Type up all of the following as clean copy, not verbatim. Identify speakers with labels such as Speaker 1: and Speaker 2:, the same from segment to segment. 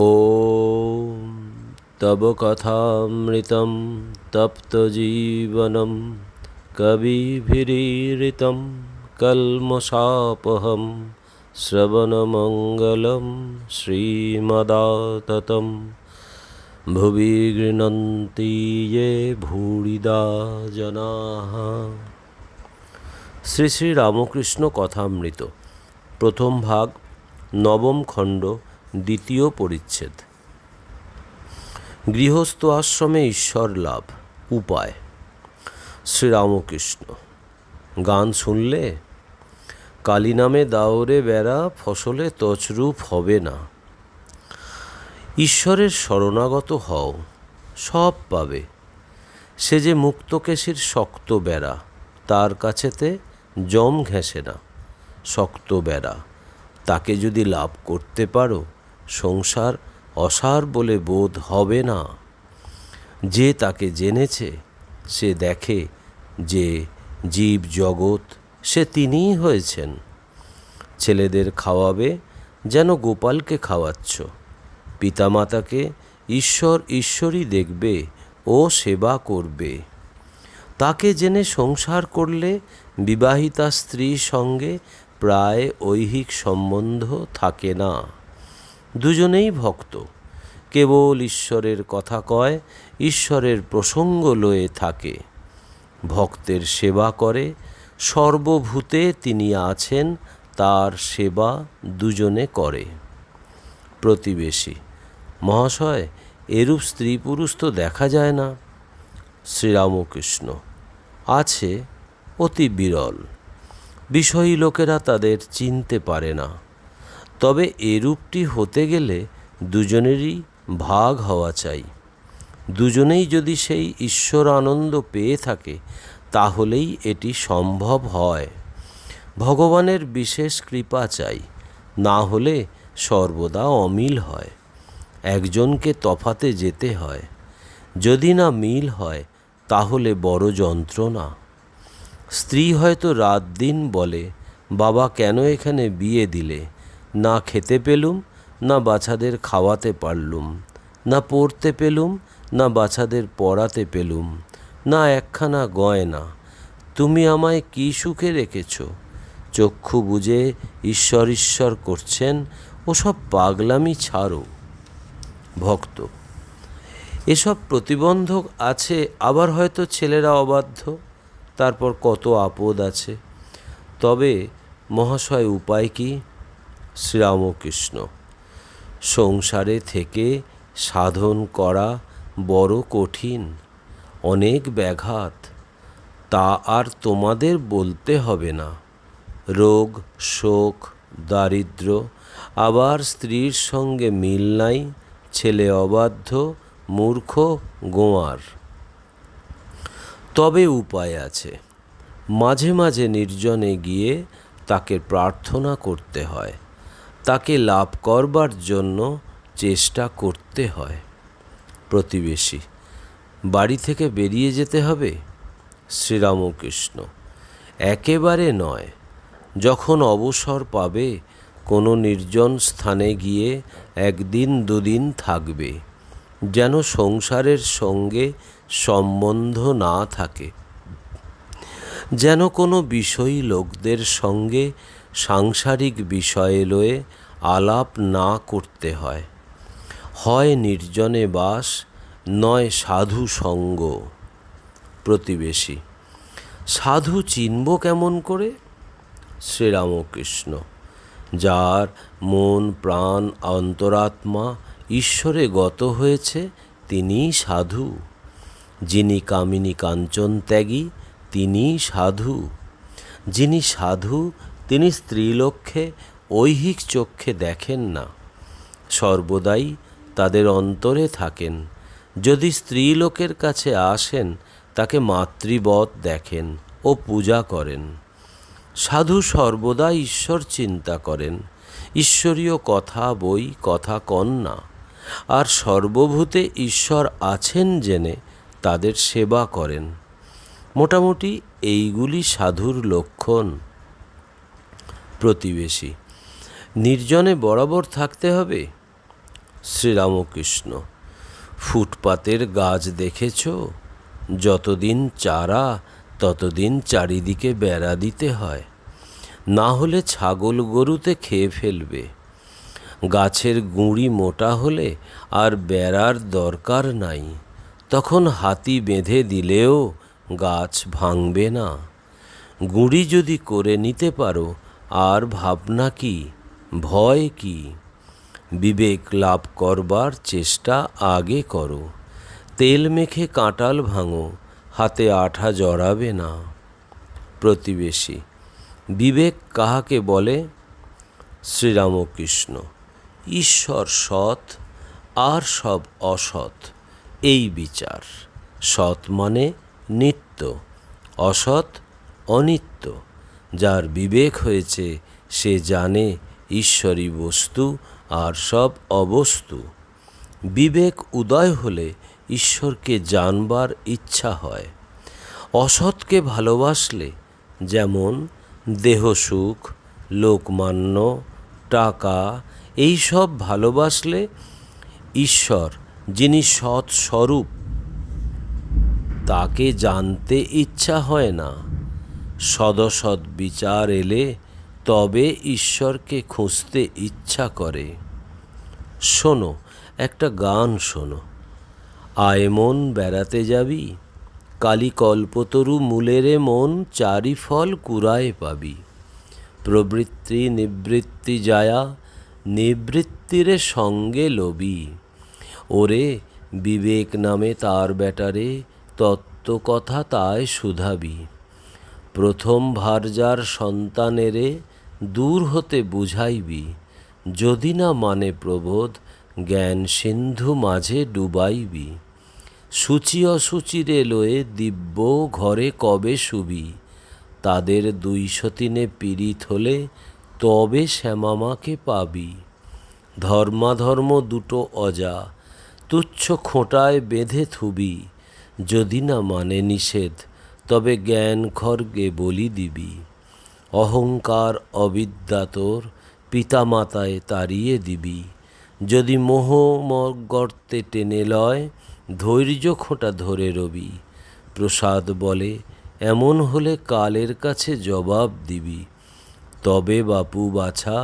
Speaker 1: ॐ तव कथामृतं तप्तजीवनं कविभिरीरितं कल्मषापहं श्रवणमङ्गलं श्रीमदाततं भुवि गृह्णन्ति ये भूरिदा जनाः। শ্রী শ্রী রামকৃষ্ণ কথামৃত প্রথম ভাগ নবম খণ্ড দ্বিতীয় পরিচ্ছেদ। গৃহস্থ আশ্রমে ঈশ্বর লাভ উপায়। শ্রীরামকৃষ্ণ। গান শুনলে? কালী নামে দাওরে বেড়া, ফসলে তছরূপ হবে না। ঈশ্বরের শরণাগত হও, সব পাবে। সে যে মুক্তকেশীর শক্ত বেড়া, তার কাছেতে জম ঘেঁষে না। শক্ত বেড়া, তাকে যদি লাভ করতে পারো, সংসার অসার বলে বোধ হবে না। যে তাকে জেনেছে সে দেখে যে জীব জগৎ সে তিনিই হয়েছেন। ছেলেদের খাওয়াবে যেন গোপালকে খাওয়াচ্ছ। পিতামাতাকে ঈশ্বর ঈশ্বরই দেখবে ও সেবা করবে। তাকে জেনে সংসার করলে বিবাহিতা স্ত্রীর সঙ্গে প্রায় ঐহিক সম্বন্ধ থাকে না। দুজনেই ভক্ত, কেবল ঈশ্বরের কথা কয়, ঈশ্বরের প্রসঙ্গ লয়ে থাকে। ভক্তের সেবা করে, সর্বভূতে তিনি আছেন, তার সেবা দুজনে করে। প্রতিবেশী। মহাশয়, এরূপ স্ত্রী পুরুষ তো দেখা যায় না। শ্রীরামকৃষ্ণ। আছে, অতি বিরল। বিষয়ী লোকেরা তাদের চিনতে পারে না। তবে এরূপটি হতে গেলে দুজনেরই ভাগ হওয়া চাই। দুজনেই যদি সেই ঈশ্বর আনন্দ পেয়ে থাকে, তাহলেই এটি সম্ভব হয়। ভগবানের বিশেষ কৃপা চাই, না হলে সর্বদা অমিল হয়। একজনকে তফাতে যেতে হয়। যদি না মিল হয়, তাহলে বড় যন্ত্রণা। স্ত্রী হয়তো রাত দিন বলে, বাবা কেন এখানে বিয়ে দিলে? না খেতে পেলুম, না বাচ্চাদের খাওয়াতে পারলুম, না পড়তে পেলুম, না বাচ্চাদের পড়াতে পেলুম, না একখানা গয়না। তুমি আমায় কি সুখে রেখেছ? চক্ষু বুজে ঈশ্বর ঈশ্বর করছেন, ওসব পাগলামি ছাড়ো। ভক্ত। এসব প্রতিবন্ধক আছে, আবার হয়তো ছেলেরা অবাধ্য, তারপর কত আপদ আছে। তবে মহাশয় উপায় কি? শ্রীরামকৃষ্ণ। সংসারে থেকে সাধন করা বড় কঠিন, অনেক ব্যাঘাত। তা আর তোমাদের বলতে হবে না। রোগ, শোক, দারিদ্র্য, আবার স্ত্রীর সঙ্গে মিল নাই, ছেলে অবাধ্য, মূর্খ, গোঁয়ার। তবে উপায় আছে। মাঝে মাঝে নির্জনে গিয়ে তাকে প্রার্থনা করতে হয়। তাকে লাভ করবার জন্য চেষ্টা করতে হয়। প্রতিবেশী। বাড়ি থেকে বেরিয়ে যেতে হবে? শ্রীরামকৃষ্ণ। একেবারে নয়। যখন অবসর পাবে, কোনো নির্জন স্থানে গিয়ে একদিন দুদিন থাকবে, যেন সংসারের সঙ্গে সম্বন্ধ না থাকে, যেন কোনো বিষয়ী লোকদের সঙ্গে সাংসারিক বিষয়ে লয়ে আলাপ না করতে হয়। হয় নির্জনে বাস, নয় সাধু সঙ্গ। প্রতিবেশী। সাধু চিনব কেমন করে? শ্রীরামকৃষ্ণ। যার মন প্রাণ অন্তরাত্মা ঈশ্বরে গত হয়েছে, তিনিই সাধু। যিনি কামিনী কাঞ্চন ত্যাগী, তিনিই সাধু। যিনি সাধু, তিনি স্ত্রীলোককে ঐহিক চক্ষে দেখেন না, সর্বদাই তাদের অন্তরে থাকেন। যদি স্ত্রীলোকের কাছে আসেন, তাকে মাতৃবৎ দেখেন ও পূজা করেন। সাধু সর্বদা ঈশ্বর চিন্তা করেন, ঈশ্বরীয় কথা বই কথা কন না, আর সর্বভূতে ঈশ্বর আছেন জেনে তাদের সেবা করেন। মোটামুটি এইগুলি সাধুর লক্ষণ। প্রতিবেশী। নির্জনে বরাবর থাকতে হবে? শ্রীরামকৃষ্ণ। ফুটপাতের গাছ দেখেছ? যতদিন চারা ততদিন চারিদিকে বেড়া দিতে হয়, না হলে ছাগল গরুতে খেয়ে ফেলবে। গাছের গুঁড়ি মোটা হলে আর বেড়ার দরকার নাই, তখন হাতি বেঁধে দিলেও গাছ ভাঙবে না। গুঁড়ি যদি করে নিতে পারো, আর ভাবনা কি, ভয় কি? বিবেক লাভ করবার চেষ্টা আগে করো। তেল মেখে কাঁটাল ভাঙো, হাতে আঠা জড়াবে না। প্রতিবেশী। বিবেক কাহাকে বলে? শ্রীরামকৃষ্ণ। ঈশ্বর সৎ আর সব অসৎ, এই বিচার। সৎ মানে নিত্য, অসৎ অনিত্য। যার বিবেক হয়েছে সে জানে ঈশ্বরই বস্তু আর সব অবস্তু। বিবেক উদয় হলে ঈশ্বরকে জানবার ইচ্ছা হয়। অসৎকে ভালোবাসলে, যেমন দেহসুখ, লোকমান্য, টাকা, এই সব ভালোবাসলে ঈশ্বর, যিনি সৎ স্বরূপ, তাকে জানতে ইচ্ছা হয় না। সদসৎ বিচার এলে তবে ঈশ্বরকে খুঁজতে ইচ্ছা করে। শোনো, একটা গান শোনো। আয় মন বেড়াতে যাবি, কালী কল্পতরু মূলেরে মন, চারি ফল কুড়ায় পাবি। প্রবৃত্তি নিবৃত্তি যায়া, নিবৃত্তিরে সঙ্গে লবি। ওরে বিবেক নামে তার বেটারে, তত্ত্বকথা তাই শুধাবি। প্রথম ভার্যার সন্তানেরে, দূর হতে বুঝাইবি। যদি না মানে প্রবোধ, জ্ঞান সিন্ধু মাঝে ডুবাইবি। সূচি অসুচিরে লয়ে দিব্য ঘরে কবে শুবি। তাদের 203 পীড়িত হলে তবে শ্যামামাকে পাবি। ধর্মাধর্ম দুটো অজা, তুচ্ছ খোঁটায় বেঁধে থুবি। যদি না মানে নিষেধ, তবে জ্ঞান খড়গে বলি দিবি। অহংকার অবিদ্যা তোর পিতামাতায় তাড়িয়ে দিবি। যদি মোহ গর্তে টেনে লয়, ধৈর্য খোঁটা ধরে রবি। প্রসাদ বলে, এমন হলে কালের কাছে জবাব দিবি। তবে বাপু বাছা,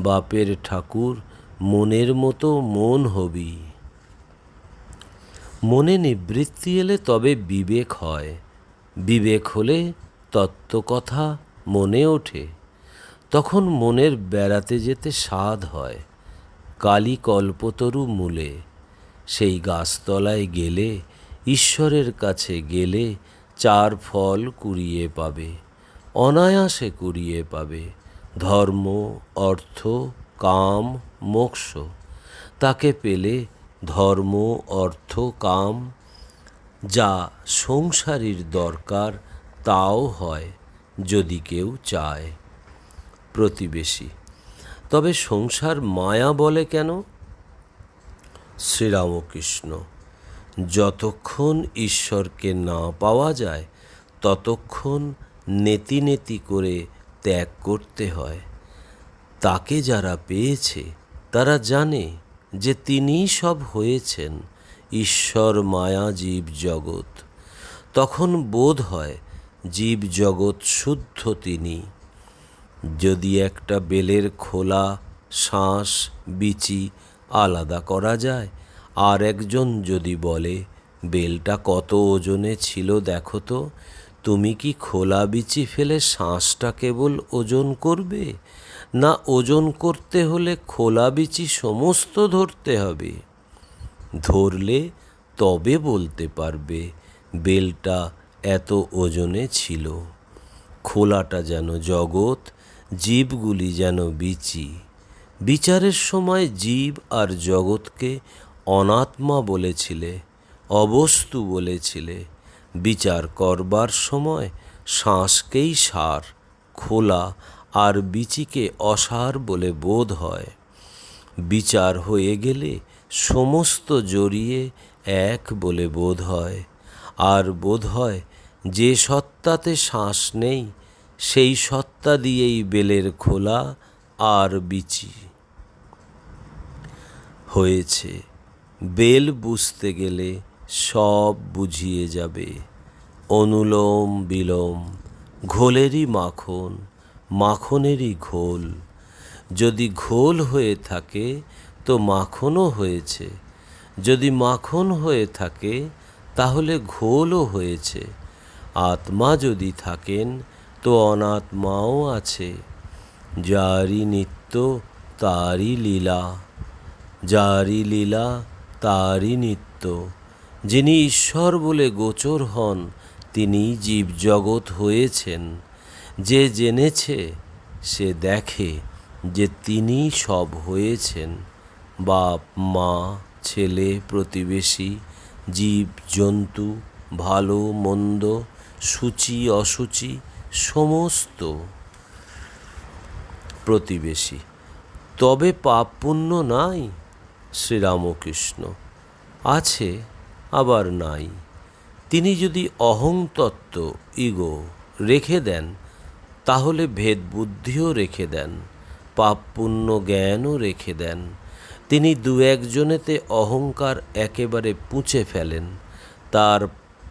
Speaker 1: বাপের ঠাকুর, মনের মতো মন হবি। মনে নিবৃত্তি এলে তবে বিবেক হয়। বিবেক হলে তত্ত্বকথা মনে ওঠে। তখন মনের বেড়াতে যেতে স্বাদ হয়। কালী কল্পতরু মূলে, সেই গাছতলায় গেলে, ঈশ্বরের কাছে গেলে 4 ফল কুড়িয়ে পাবে, অনায়াসে কুড়িয়ে পাবে। ধর্ম, অর্থ, কাম, মোক্ষ। তাকে পেলে ধর্ম, অর্থ, কাম, যা সংসারীর দরকার, তাও হয়, যদি কেউ চায়। প্রতিবেশী। তবে সংসার মায়া বলে কেন? শ্রীরামকৃষ্ণ। যতক্ষণ ঈশ্বরকে না পাওয়া যায়, ততক্ষণ নেতি নেতি করে ত্যাগ করতে হয়। তাকে যারা পেয়েছে তারা জানে যে তিনিই সব হয়েছেন, ঈশ্বর, মায়া, জীব জগৎ। তখন বোধ হয় জীব জগৎ শুদ্ধ তিনি। যদি একটা বেলের খোলা, শাঁস, বিচি আলাদা করা যায়, আর একজন যদি বলে, বেলটা কত ওজনে ছিল দেখো তো, তুমি কি খোলা বিচি ফেলে শাঁসটা কেবল ওজন করবে, না ওজন করতে হলে খোলা বিচি সমস্ত ধরতে হবে? ধরলে তবে বলতে পারবে বেলটা এত ওজনে ছিল। খোলাটা যেন জগৎ, জীবগুলি যেন বিচি। বিচারের সময় জীব আর জগৎকে অনাত্মা বলেছিলে, অবস্তু বলেছিলে। বিচার করবার সময় শ্বাসকেই সার, খোলা আর বিচিকে অসার বলে বোধ হয়। বিচার হয়ে গেলে সমস্ত জড়িয়ে এক বলে বোধ হয়। আর বোধ হয় যে সত্তাতে শ্বাস নেই, সেই সত্তা দিয়েই বেলের খোলা আর বিচি। হয়েছে। বেল বুঝতে গেলে সব বুঝিয়ে যাবে। অনুলোম বিলোম, ঘোলেরই মাখন, মাখনেরই ঘোল। যদি ঘোল হয়ে থাকে তো মাখনও হয়েছে, যদি মাখন হয়ে থাকে তাহলে ঘোলও হয়েছে। আত্মা যদি থাকেন তো অনাত্মাও আছে। যারই নিত্য তারই লীলা, যারই লীলা তারই নিত্য। যিনি ঈশ্বর বলে গোচর হন তিনি জীবজগৎ হয়েছেন। যে জেনেছে সে দেখে যে তিনি সব হয়েছেন। বাপ মা ছেলে প্রতিবেশী জীব জন্তু ভালো মন্দ সূচি অসুচি সমস্ত প্রতিবেশী। তবে পাপ পুণ্য নাই? শ্রীরামকৃষ্ণ: আছে আবার নাই। তিনি যদি অহং তত্ত্ব ইগো রেখে দেন তাহলে ভেদ বুদ্ধিও রেখে দেন, পাপ পুণ্য জ্ঞানও রেখে দেন। তিনি দু একজনেতে অহংকার একেবারে পুঁছে ফেলেন।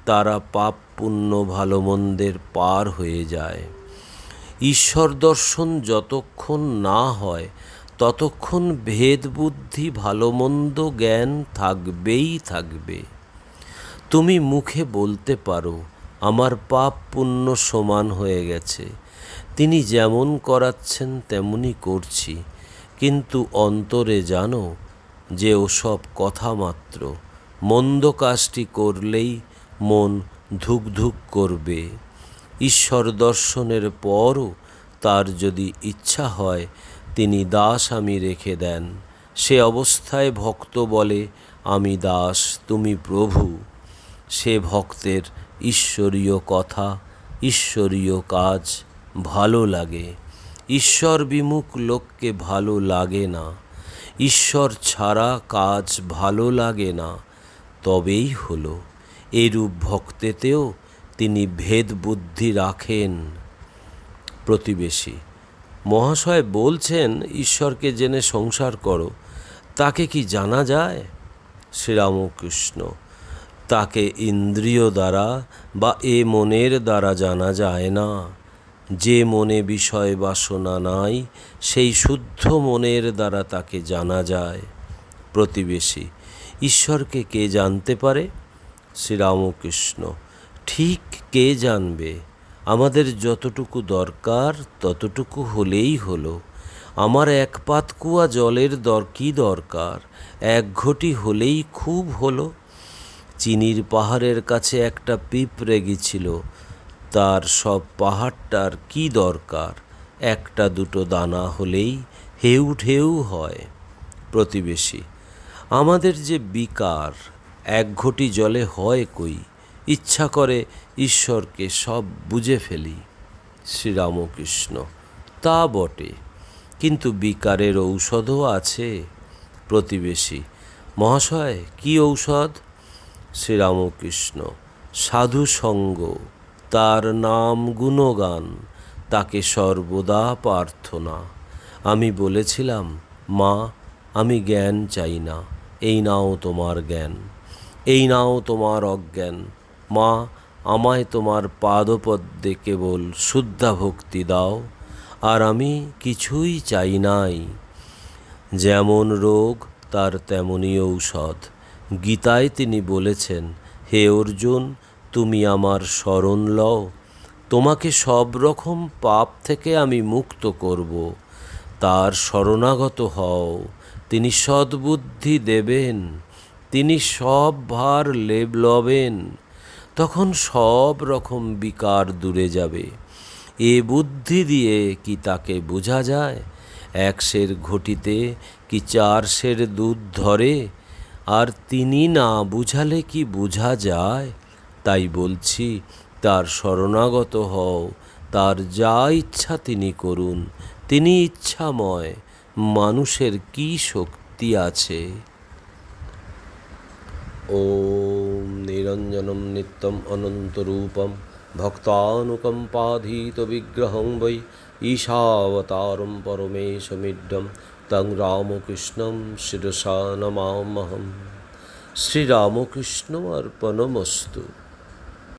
Speaker 1: তারা পাপ পুণ্য ভালো মন্দের পার হয়ে যায়। ঈশ্বর দর্শন যতক্ষণ না হয় ততক্ষণ ভেদ বুদ্ধি ভালো মন্দ জ্ঞান থাকবেই থাকবে। তুমি মুখে বলতে পারো আমার পাপ পুণ্য সমান হয়ে গেছে, তিনি যেমন করাচ্ছেন তেমনই করছি, কিন্তু অন্তরে জানো যে ওসব কথা মাত্র। মন্দ কাজটি করলেই মন ধুক ধুক করবে। ঈশ্বর দর্শনের পরও তার যদি ইচ্ছা হয় তিনি দাস আমি রেখে দেন। সে অবস্থায় ভক্ত বলে আমি দাস তুমি প্রভু। সে ভক্তের ঈশ্বরীয় কথা ঈশ্বরীয় কাজ ভালো লাগে। ঈশ্বর বিমুখ লোককে ভালো লাগে না। ঈশ্বর ছাড়া কাজ ভালো লাগে না। তবেই হলো এরূপ ভক্তেতেও তিনি ভেদ বুদ্ধি রাখেন। প্রতিবেশী: মহাশয় বলছেন ঈশ্বরকে জেনে সংসার করো, তাকে কি জানা যায়? শ্রীরামকৃষ্ণ: তাকে ইন্দ্রিয় দ্বারা বা এ মনের দ্বারা জানা যায় না। যে মনে বিষয় বাসনা নাই সেই শুদ্ধ মনের দ্বারা তাকে জানা যায়। প্রতিবেশী: ঈশ্বরকে কে জানতে পারে? শ্রীরামকৃষ্ণ: ঠিক কে জানবে? আমাদের যতটুকু দরকার ততটুকু হলেই হলো। আমার এক পাত কুয়া জলের কি দরকার? এক ঘটি হলেই খুব হলো। চিনির পাহাড়ের কাছে একটা পিঁপড়ে গেছিল, তার সব পাহাড়টার কি দরকার? একটা দুটো দানা হলেই হেউ ঢেউ হয়। প্রতিবেশী: আমাদের যে বিকার এক ঘটি জলে হয় কই? ইচ্ছা করে ঈশ্বরকে সব বুঝে ফেলি। শ্রীরামকৃষ্ণ: তা বটে, কিন্তু বিকারের ঔষধও আছে। প্রতিবেশী: মহাশয় কি ঔষধ? শ্রীরামকৃষ্ণ: সাধু সঙ্গ, তার নাম গুণগান, তাকে সর্বদা প্রার্থনা। আমি বলেছিলাম মা আমি জ্ঞান চাই না, এই নাও তোমার জ্ঞান, এই নাও তোমার অজ্ঞান। মা আমায় তোমার পাদপদ্মে কেবল শুদ্ধা ভক্তি দাও, আর আমি কিছুই চাই নাই। যেমন রোগ তার তেমনই ঔষধ। গীতায় তিনি বলেছেন হে অর্জুন তুমি আমার শরণ লও, তোমাকে সব রকম পাপ থেকে আমি মুক্ত করব। তার শরণাগত হও, তিনি সদ্বুদ্ধি দেবেন, তিনি সব ভার লবেন। তখন সব রকম বিকার দূরে যাবে। এ বুদ্ধি দিয়ে কি তাকে বোঝা যায়? 1 সের ঘটিতে কি 4 সের দুধ ধরে? আর তিনি না বুঝালে কি বোঝা যায়? তাই বলছি তার শরণাগত হও, তার যা ইচ্ছা তিনি করুন, তিনি ইচ্ছাময়। মানুষের কি শক্তি আছে? ওম নিরঞ্জনম নিত্যম অনন্তরূপম ভক্তানুকম্পাধীত বিগ্রহং বৈ ঈশাবতারম পরমেশমিড্ডম তং রামকৃষ্ণম শিরসা নমাম্যহম। শ্রীরামকৃষ্ণ অর্পণমস্তু।